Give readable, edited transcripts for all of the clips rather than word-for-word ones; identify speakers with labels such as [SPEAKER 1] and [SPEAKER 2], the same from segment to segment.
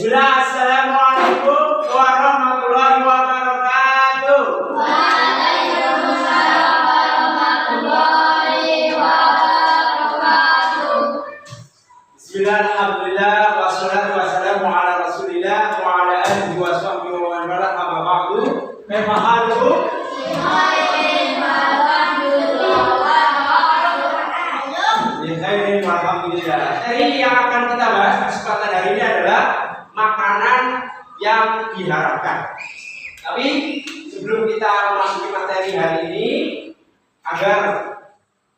[SPEAKER 1] Bismillah, assalamualaikum warahmatullahi wabarakatuh.
[SPEAKER 2] Waalaikumsalam warahmatullahi wabarakatuh.
[SPEAKER 1] Bismillah, alhamdulillah, wassalatu wassalamu ala rasulillah wa ala alihi wa sahbihi wa man wala, amma ba'du. Kaifa halukum? Alhamdulillah. Jadi yang akan kita bahas kesempatan hari ini adalah makanan yang diharapkan. Tapi sebelum kita memasuki materi hari ini, agar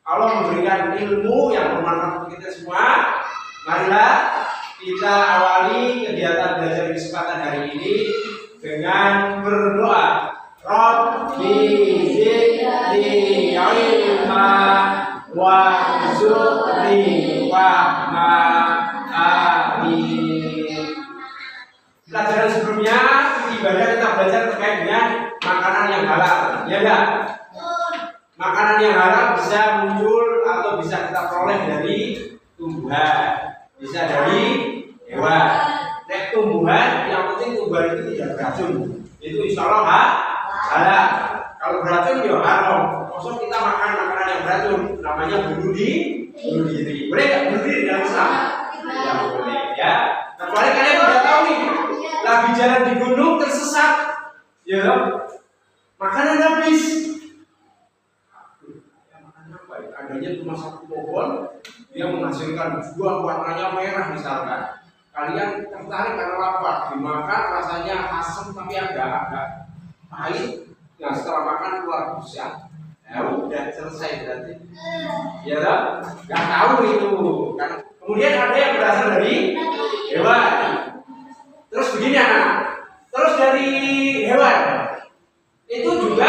[SPEAKER 1] Allah memberikan ilmu yang bermanfaat untuk kita semua, marilah kita awali kegiatan belajar kesempatan hari ini dengan berdoa. Rabbi zidni ilma warzuqni fahma. Amin. Pelajaran sebelumnya ibadah kita belajar terkait dengan makanan yang halal, ya enggak? Makanan yang halal bisa muncul atau bisa kita peroleh dari tumbuhan, bisa dari hewan. Nek tumbuhan, yang penting tumbuhan itu tidak beracun, itu insya Allah halal. Kalau beracun ya haram. Maksud kita makan makanan yang beracun, namanya bunuh diri. Boleh nggak bunuh diri dalam Islam? Ya boleh ya. Kecuali kalian udah tahu nih, lagi jalan di gunung tersesat, ya, makanan habis. Makanan apa ya? Adanya cuma satu pohon, dia menghasilkan buah warnanya merah misalkan. Kalian tertarik karena lapar, dimakan rasanya asam tapi agak pahit. Nah setelah makan keluar busa. Ya udah selesai berarti. Ya lah, nggak tahu itu. Kemudian ada yang berasal dari hewan. Terus begini anak. Terus dari hewan itu juga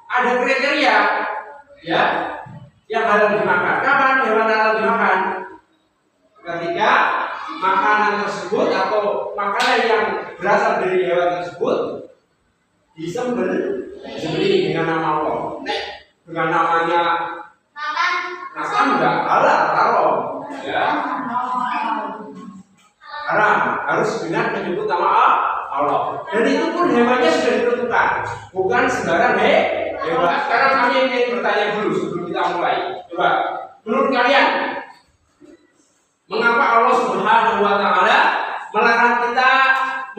[SPEAKER 1] ada kriteria, ya, yang halal dimakan. Kapan hewan halal dimakan? Ketika makanan tersebut atau makanan yang berasal dari hewan tersebut disembelih dengan nama Allah. Dengan namanya nakam enggak halal, haram. Ya. Haram, harus dengan menyebut nama Allah. Dan itu pun hewannya sudah ditentukan, bukan sembarang hewan. Sekarang kami ingin bertanya dulu sebelum kita mulai. Coba, menurut kalian, mengapa Allah Subhanahu wa Ta'ala melarang kita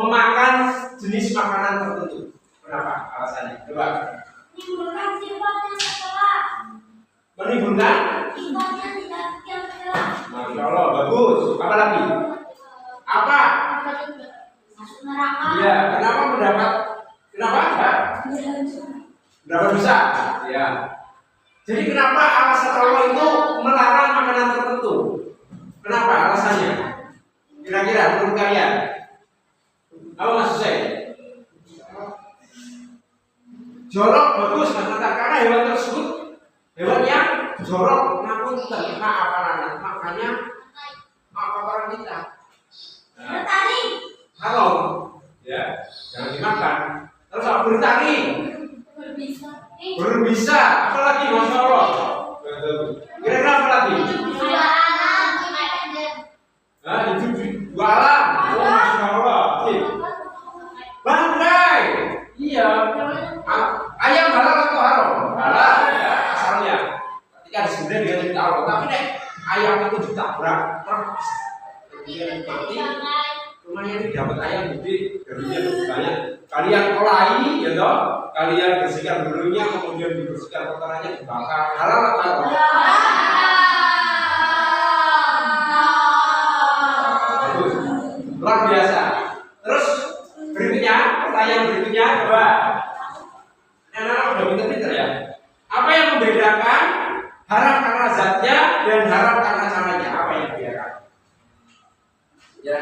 [SPEAKER 1] memakan jenis makanan tertentu? Kenapa alasannya? Coba.
[SPEAKER 2] Menimbulkan sifatnya setelah.
[SPEAKER 1] Menimbulkan?
[SPEAKER 2] Sifatnya tidak setelah.
[SPEAKER 1] Masya Allah, bagus. Apa lagi? Apa?
[SPEAKER 2] Masuk neraka.
[SPEAKER 1] Iya, kenapa mendapat? Kenapa? Mendapat dosa? Ya. Jadi kenapa alasan Allah itu melarang makanan tertentu? Kenapa alasannya? Kira-kira menurut kalian? Apa maksud saya? Jorok bagus karena hewan tersebut hewan yang jorok, namun tidak makanya apa orang kita
[SPEAKER 2] Bertani.
[SPEAKER 1] haram, ya, jangan dimakan. Terus apa bertani? Berbisa, apa lagi? Masya Allah. Kira-kira apa lagi? Nah, itu jualan. Oh, Masya Allah. Bangkai. Iya. Ayam halal atau haram? Halal ya, asalnya. Ketika disembelih dengan perintah Allah. Tapi nek ayam itu ditabrak, kemudian mati, rumahnya ini dapat ayam gede, garunya lebih banyak. Kalian olahi, ya toh? Kalian bersihkan bulunya, kemudian dibersihkan kotorannya, dibakar. Halal atau haram? Bagus, luar biasa. Terus berikutnya, pertanyaan berikutnya, coba. Anak-anak udah pinter-pinter ya. Apa yang membedakan haram karena zatnya dan haram karena caranya? Apa yang membedakan? Ya,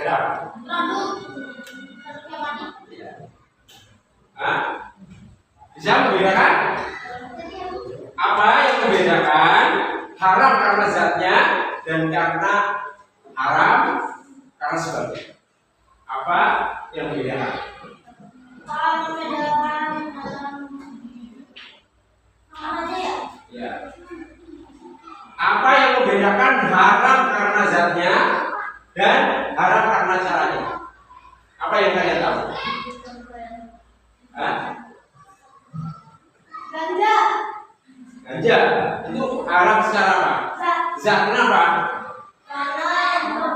[SPEAKER 1] bisa membedakan? Apa yang membedakan haram karena zatnya dan karena haram karena sebabnya? Apa yang membedakan? Ya. Apa yang membedakan haram karena zatnya dan haram karena caranya? Zat kenapa?
[SPEAKER 2] Karena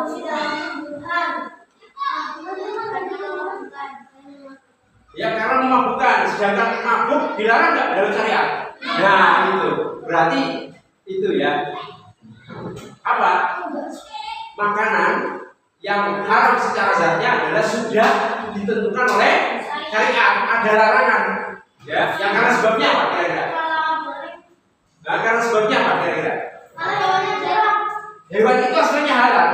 [SPEAKER 2] Tuhan.
[SPEAKER 1] Ya karena memabukkan, sedangkan mabuk dilarang nggak dalam syariat? Nah itu berarti itu ya apa? Makanan yang haram secara zatnya adalah sudah ditentukan oleh syariat, ada larangan. Ya, yang karena sebabnya apa kira-kira? Nah, karena sebabnya apa kira-kira? Hewan itu aslinya halal,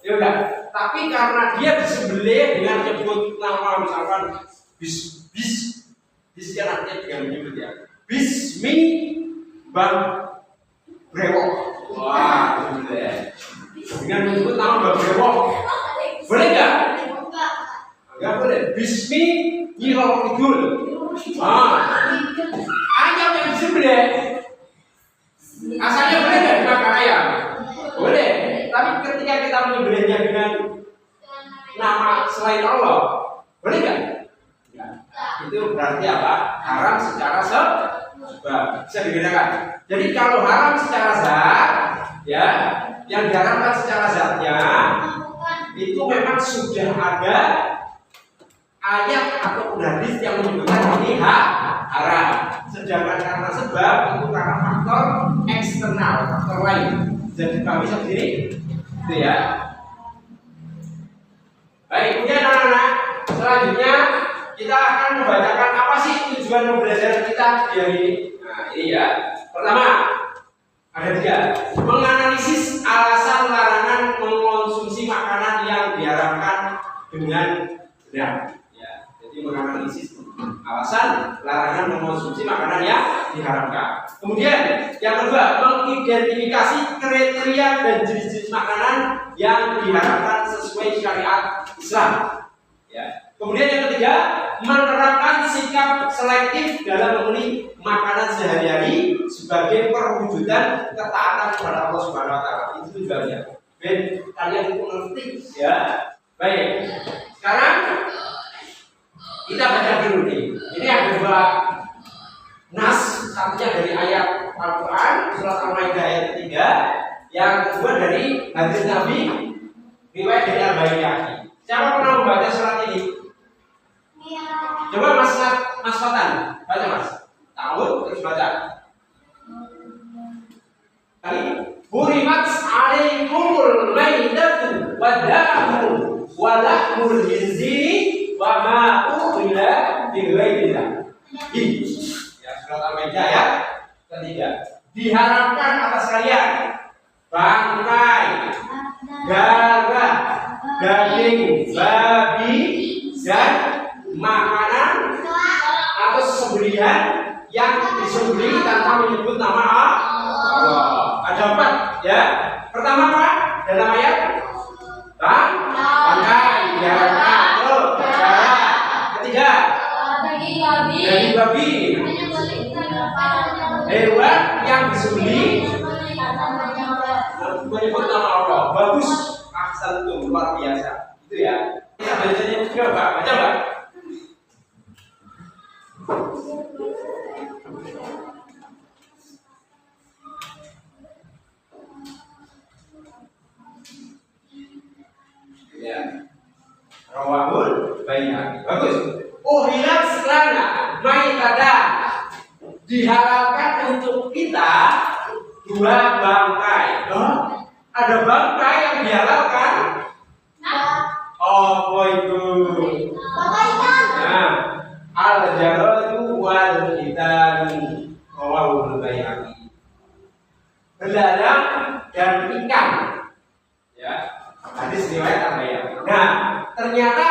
[SPEAKER 1] ya udah. Tapi karena dia disembelih dengan menyebut nama misalkan bis yang artinya dengan menyebut ya bismi bang brewok. Wah, itu ya. Dengan menyebut nama bang brewok, boleh nggak? Nggak boleh. Bismi Nyirol Kidul. Ayam yang disembelih asalnya boleh nggak dimakan ayam? Boleh. Tapi ketika kita menyembelihnya dengan nama selain Allah, boleh nggak? Itu berarti apa? Haram secara sebab. Bisa dibedakan. Jadi kalau haram secara zat, ya, yang diharamkan secara zatnya itu memang sudah ada ayat atau hadis yang menyebutkan ini haram. Sedangkan karena sebab itu karena faktor eksternal, faktor lain. Jadi kami sendiri, itu ya. Baik, kemudian anak-anak, selanjutnya kita akan membacakan apa sih tujuan pembelajaran kita di hari ini. Nah, ini ya. Pertama, ada 3. Menganalisis alasan larangan mengonsumsi makanan yang diharamkan dengan benar. Ya, jadi menganalisis alasan larangan mengonsumsi makanan yang diharamkan. Kemudian, yang kedua, mengidentifikasi kriteria dan jenis-jenis makanan yang diharamkan sesuai syariat Islam. Ya. Kemudian yang ketiga, menerapkan sikap selektif dalam memenuhi makanan sehari-hari sebagai perwujudan ketaatan kepada Allah Subhanahu wa taala. Itu tujuannya. Ben, kalian itu ngerti ya. Baik. Sekarang kita baca dulu nih. Ini ada 2 nas, satunya dari ayat Al-Qur'an surat Al-Maidah ayat 3, yang kedua dari hadis Nabi riwayat dari Al-Baihaqi. Siapa pernah membaca surat ini? Coba Mas Fatan, baca Mas. Tahu terus baca. Tadi Hurimat alaikumul maitatu wadamu walahmul khinziri wa ma uhilla bighairillah. Ya, surat Al-Maidah ya. Ketiga, diharapkan atas kalian bangkai, darah, daging babi dan makanan atau sembelihan yang disembelih tanpa menyebut nama Allah. Ada 4 ya. Pertama apa? Dalam ayat bangkai, diharapkan. Darah. Ketiga, daging babi. Hewan yang disembelih menyebut nama Allah. Bagus. Ahsan itu luar biasa. Itu ya. Kita bacanya juga Pak. Baca Pak. Ya. Rawahul Baihaqi. Bagus. Uhillat lana maitada. Dihalalkan untuk kita 2 bangkai. Ada bangkai yang dihalalkan. Oh itu. Nah, al-jaradu wal hitani. Rawahul Baihaqi. Beladang dan ikan. Ya. Hadis riwayat Al-Baihaqi. Nah, ternyata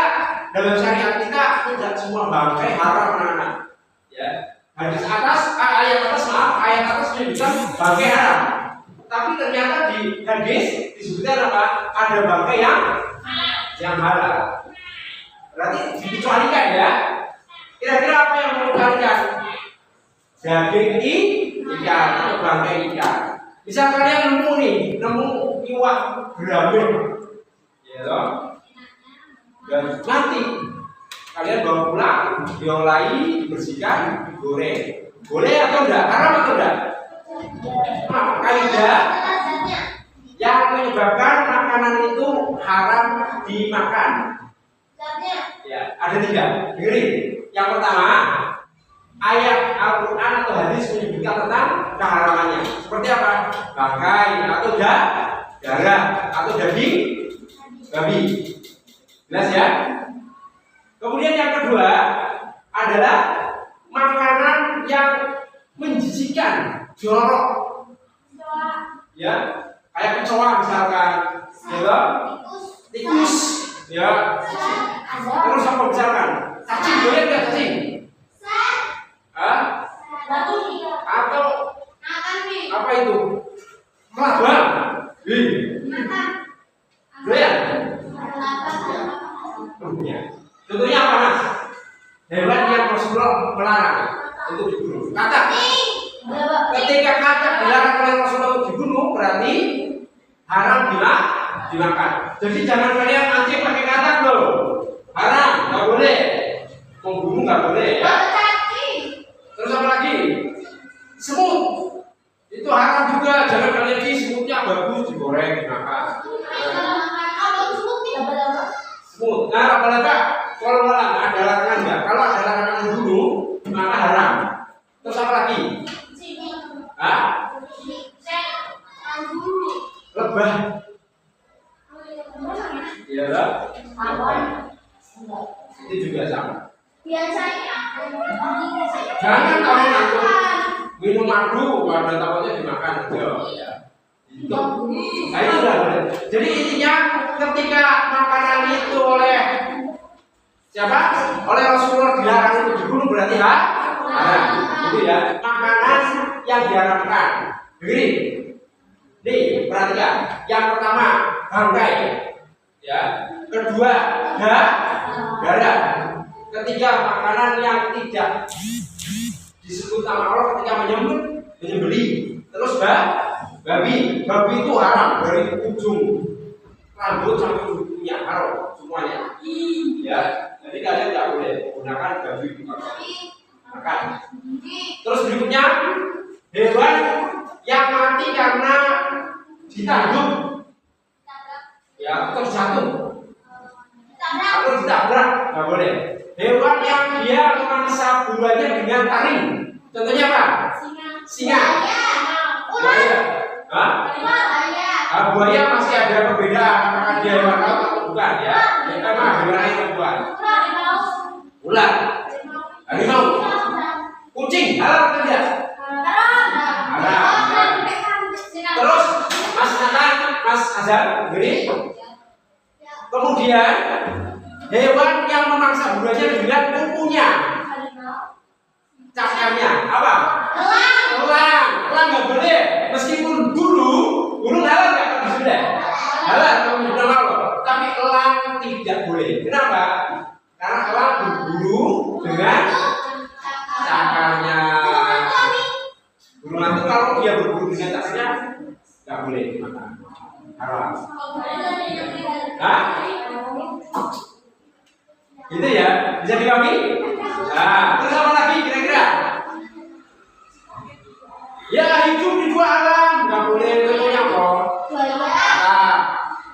[SPEAKER 1] dalam syariat kita tidak semua bangkai haram anak-anak. Ya. Hadis atas, ayat atas menunjukkan bangkai haram. Tapi ternyata di hadis disebutkan apa? Ada bangkai yang halal. Berarti dikecualikan ya. Kira-kira apa yang dikecualikan? Daging ikan atau bangkai ikan. Bisa kalian nemu iwak berambut, ya toh? Dan nanti kalian bawa pulang, diolahi, dibersihkan, digoreng. Boleh atau enggak? Haram atau enggak? Nah, kaidah menyebabkan makanan itu haram dimakan? Ya, ada 3. Dengerin. Yang pertama, ayat Al-Quran atau hadis menyebutkan tentang keharamannya. Seperti apa? Bangkai atau darah atau daging babi. Jelas ya? Kemudian yang kedua adalah makanan yang menjijikan, jorok. Ya, kayak kecoa misalkan, ya, tikus, ya. Terus apa misalkan? Cacing, boleh nggak cacing? Hah? Atau apa itu? Kelabang. Doyan? Contohnya apa mas? Hewan yang Rasulullah melarang untuk dibunuh. Katak. Ketika katak dilarang oleh Rasulullah untuk dibunuh, berarti haram dimakan. Jadi jangan kalian anjing pakai katak loh. Haram, nggak boleh. Membunuh nggak boleh. Ya. Terus apa lagi? Semut. Itu haram juga. Jangan kalian semutnya bagus digoreng dimakan. Semut. Nah, laba-laba. Kalau ada larangan enggak? Kalau ada larangan membunuh, maka haram. Terus apa lagi? Hah? Lebah. Iya lah. Itu juga sama. Jangan kamu takut minum madu, ada takutnya dimakan aja. Nah itu udah boleh. Jadi intinya ketika makanan itu oleh siapa? Oleh Rasulullah dilarang untuk dibunuh berarti haram. Itu ya. Makanan yang diharamkan. Dengerin. Nih, perhatikan. Yang pertama, bangkai. Ya. Kedua, darah. Ketiga, makanan yang tidak disebut nama Allah ketika menyembeli. Terus babi. Babi itu haram dari ujung rambut sampai ujungnya haram semuanya. Ya. Jadi kalian tidak boleh menggunakan babi makan. Terus berikutnya hewan yang mati karena ditanduk, ya terjatuh atau ditabrak, nggak boleh. Hewan yang dia memangsa buahnya dengan taring, contohnya apa? Singa. Buaya. Buaya masih ada perbedaan apakah dia hewan laut atau bukan ya? Memang hewan lain atau bukan? Ular, harimau, kucing, halal atau tidak? Halal. Terus Mas Nathan, Mas Azhar, begini. Kemudian hewan yang memangsa buahnya dengan kukunya, cakarnya, apa? Elang nggak boleh. Meskipun burung halal nggak akan disembelih. Halal kalau dibilang Allah, tapi elang tidak boleh. Kenapa? Karena elang berburu dengan cakarnya. Burung itu kalau dia berburu dengan cakarnya nggak boleh dimakan. Haram. Hah? Gitu ya? Bisa dipahami? Nah, terus apa lagi kira-kira? Ya hidup di dua alam, nggak boleh contohnya kok.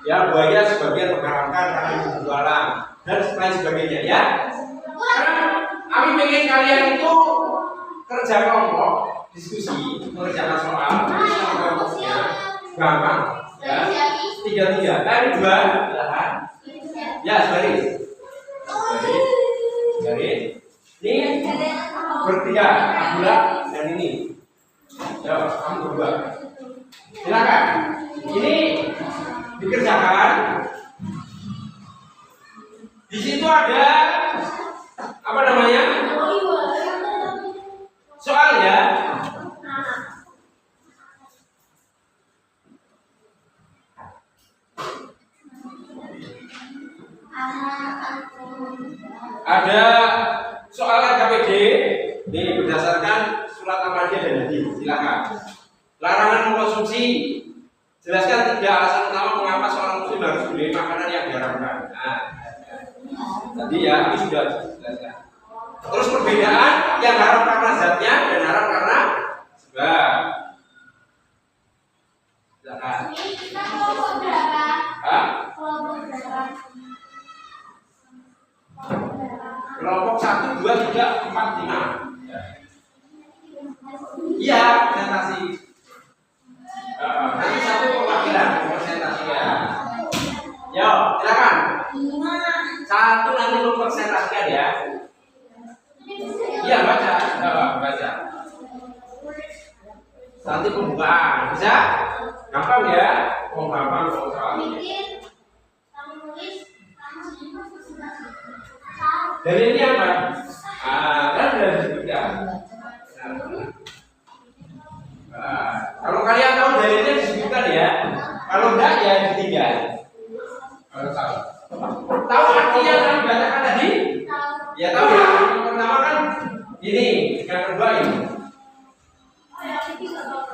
[SPEAKER 1] Ya buaya sebagian mengharamkan karena hidup di dua alam dan lain sebagainya ya. Kami pengen kalian itu kerja kelompok, diskusi, mengerjakan soal, kelompoknya gampang ya. 3-3, kan 2 belahan. Ya sebaris. Ini bertiga, Abdullah dan ini. Ya, kamu berdua. Silakan. Ini dikerjakan. Di situ ada apa namanya? Soal ya. Ada soal KPD ini berdasarkan surat Al-Maidah dan hadis. Silakan. Larangan mengkonsumsi. Jelaskan 3 alasan utama mengapa seorang muslim harus beli makanan yang diharamkan. Nah, tadi ya ini sudah jelaskan. Terus perbedaan yang haram karena zatnya dan haram karena sebab. Silakan. Kelompok 1, 2, 3, 4, 5. Iya, presentasi. Nanti satu perwakilan presentasi ya. Yo, silakan. Satu nanti mempresentasikan ya. Iya, baca. Baca. Nanti pembukaan, bisa? Gampang ya? Oh, gampang kok soalnya. Dari ini apa? Kan sudah disebutkan. Kalau kalian tahu dari ini disebutkan ya. Kalau enggak ya ditinggal. Kalau tahu artinya yang dibacakan tadi? Ya tahu ya. Yang pertama kan ini, yang kedua ini.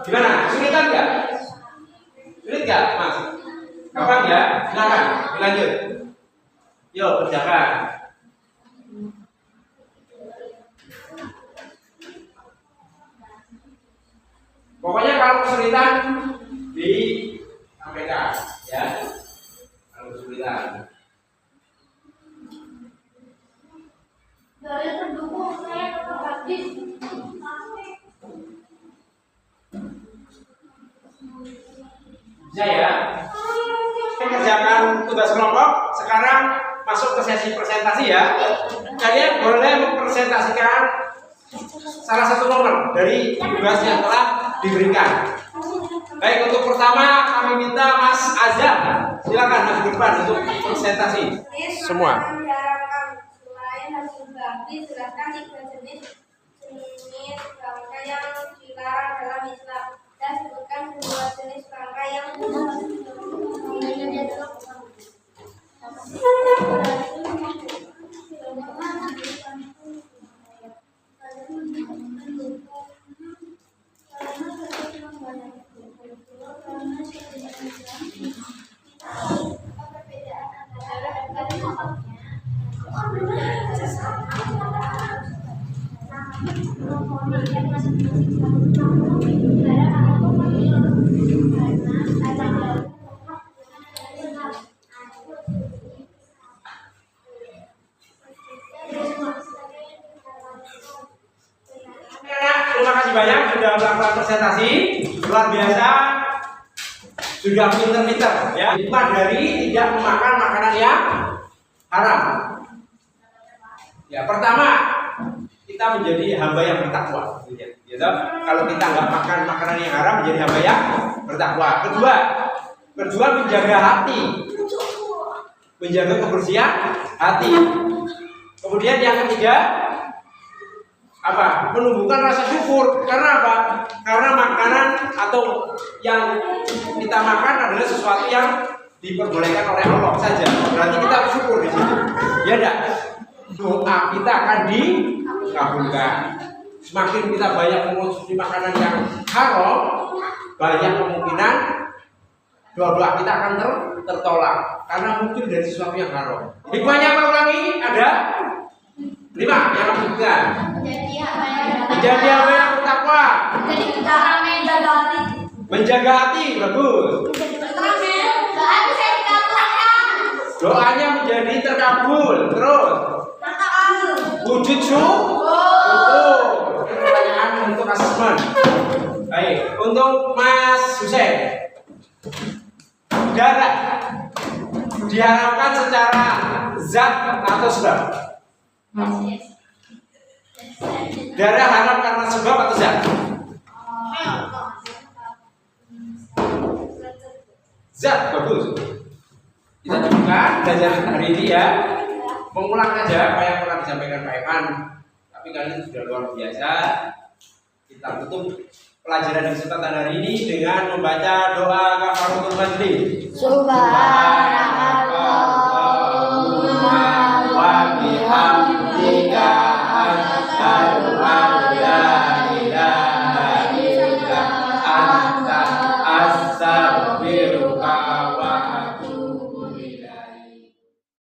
[SPEAKER 1] Gimana? Sulit kan enggak? Sulit enggak, Mas? Gampang ya? Silakan, lanjut. Yuk, kerjakan. Pokoknya kalau kesulitan disampaikan, ya. Kalau kesulitan.
[SPEAKER 2] Dari pendukung saya tetap habis.
[SPEAKER 1] Bisa ya? Kerjakan tugas kelompok. Sekarang masuk ke sesi presentasi ya. Kalian boleh mempresentasikan salah satu nomor dari tugas yang telah diberikan. Baik, untuk pertama kami minta Mas Azam, silakan maju ke depan untuk presentasi semua.
[SPEAKER 2] Selain hasil bakti, jelaskan 3 jenis rangka yang dilarang dalam Islam dan sebutkan 2 jenis rangka yang
[SPEAKER 1] Terima kasih banyak sudah melakukan presentasi, luar biasa, sudah pinter-pinter ya. Hikmah dari tidak memakan makanan yang haram. Ya, pertama kita menjadi hamba yang bertakwa, gitu. Kalau kita nggak makan makanan yang haram menjadi hamba yang bertakwa. Kedua menjaga hati, menjaga kebersihan hati. Kemudian yang ketiga apa? Menumbuhkan rasa syukur. Karena apa? Karena makanan atau yang kita makan adalah sesuatu yang diperbolehkan oleh Allah saja. Berarti kita bersyukur di situ. Ya enggak? Doa kita akan dikabulkan. Semakin kita banyak mengonsumsi makanan yang haram, banyak kemungkinan doa-doa kita akan tertolak karena muncul dari sesuatu yang haram. Hikmahnya apa ulangi? Ada 5 yang disebutkan. Menjadi hamba yang bertakwa. Menjaga hati, bagus. Doanya menjadi terkabul. Terus wujud syukur. Pertanyaan untuk asesmen. Baik, untuk Mas Hussein. Darah diharapkan secara zat atau sebab? Darah haram karena sebab atau zat? Zat, bagus. Kita coba belajar hari ini ya. Mengulang saja apa yang pernah disampaikan Pak Evan. Tapi kalian sudah luar biasa. Kita tutup pelajaran di kesempatan hari ini dengan membaca doa kafaratul majlis.
[SPEAKER 2] Subhanallah.